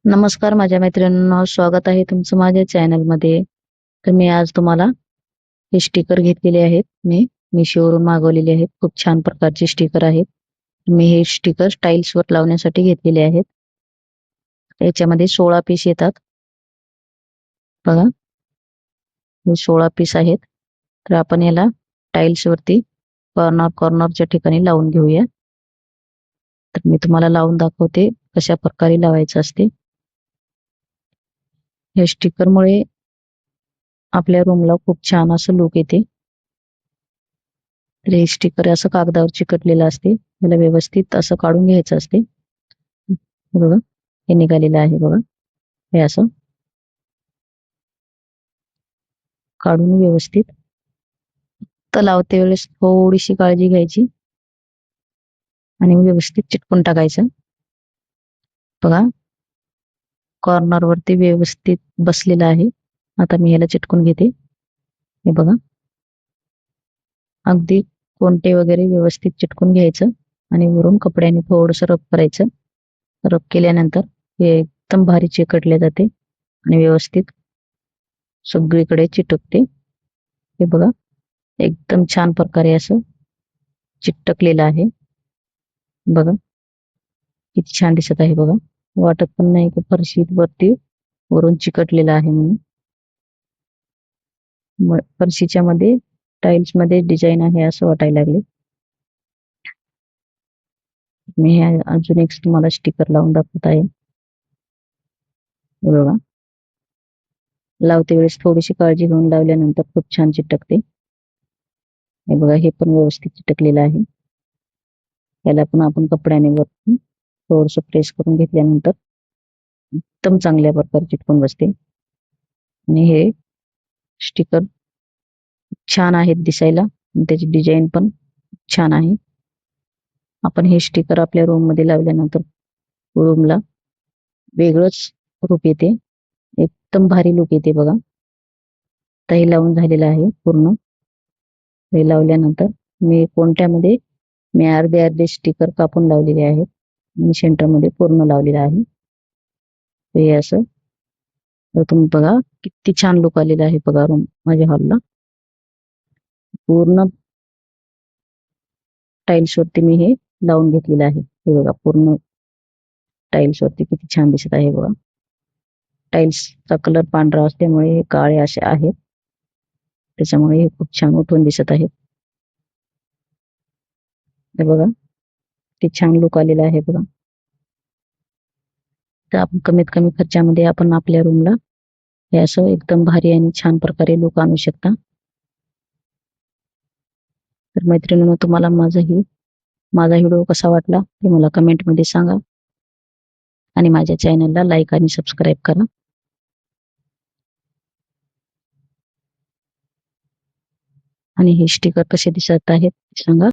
नमस्कार माझ्या मैत्रिणींनो, स्वागत आहे तुमचं माझ्या चॅनलमध्ये. तर मी आज तुम्हाला हे स्टिकर घेतलेले आहेत. मी Meeshoवरून मागवलेले आहेत. खूप छान प्रकारचे स्टिकर आहेत. मी हे स्टिकर टाईल्सवर लावण्यासाठी घेतलेले आहेत. याच्यामध्ये 16 पीस येतात. बघा, हे 16 पीस आहेत. तर आपण याला टाईल्सवरती कॉर्नरच्या ठिकाणी लावून घेऊया. तर मी तुम्हाला लावून दाखवते कशा प्रकारे लावायचं असते. या स्टिकरमुळे आपल्या रूमला खूप छान असं लुक येते. तर हे स्टिकर असं कागदावर चिकटलेलं असते. याला व्यवस्थित असं काढून घ्यायचं असते. हे बघा, हे निघालेलं आहे बघा. हे असं काढून व्यवस्थित तर लावते वेळेस थोडीशी काळजी घ्यायची आणि व्यवस्थित चिटकून टाकायचं. बघा, कॉर्नर वरती व्यवस्थित बसलेलं आहे. आता मी याला चिटकून घेते. हे बघा, अगदी कोणते वगैरे व्यवस्थित चिटकून घ्यायचं आणि वरून कपड्याने थोडंसं रब करायचं. रब केल्यानंतर हे एकदम भारी चिकटले जाते आणि व्यवस्थित सगळीकडे चिटकते. हे बघा, एकदम छान प्रकारे असं चिकटकलेलं आहे. बघा, किती छान दिसत आहे बघा. वाटत पण नाही की फरशीवरती वरून चिकटलेलं आहे म्हणून. फरशीच्या मध्ये टाइल्स मध्ये डिझाईन आहे असं वाटायला लागले. मी हे अजून एक तुम्हाला स्टिकर लावून दाखवत आहे. हे बघा, लावते वेळेस थोडीशी काळजी घेऊन लावल्यानंतर खूप छान चिटकते. हे बघा, हे पण व्यवस्थित चिटकलेलं आहे. याला पण आपण कपड्याने वरती थोडंसं प्रेस करून घेतल्यानंतर एकदम चांगल्या प्रकारे चिटकून बसते. आणि हे स्टिकर छान आहेत दिसायला. त्याची डिझाईन पण छान आहे. आपण हे स्टिकर आपल्या रूम मध्ये लावल्यानंतर रूमला वेगळंच रूप येते. एकदम भारी लुक येते बघा. आता हे लावून झालेलं आहे पूर्ण. हे लावल्यानंतर मी अर्धे अर्धे स्टिकर कापून लावलेले आहेत आणि सेंटर मध्ये पूर्ण लावलेलं आहे. हे असं तुम्ही बघा किती छान लुक आलेला आहे बघा रूम माझ्या हॉलला. पूर्ण टाइल्स वरती मी हे लावून घेतलेलं आहे. हे बघा, पूर्ण टाइल्स वरती किती छान दिसत आहे बघा. टाइल्सचा कलर पांढरा असल्यामुळे हे काळे असे आहेत. त्याच्यामुळे हे खूप छान उठून दिसत आहेत. हे बघा, किती छान लुक आलेला आहे बघा. तर आपण कमीत कमी खर्चामध्ये आपण आपल्या रूमला हे असं एकदम भारी आणि छान प्रकारे लुक आणू शकता. तर मैत्रिणींनो, तुम्हाला माझा व्हिडिओ कसा वाटला ते मला कमेंट मध्ये सांगा आणि माझ्या चॅनलला लाईक आणि सबस्क्राईब करा. आणि हे स्टिकर कसे दिसत आहेत सांगा.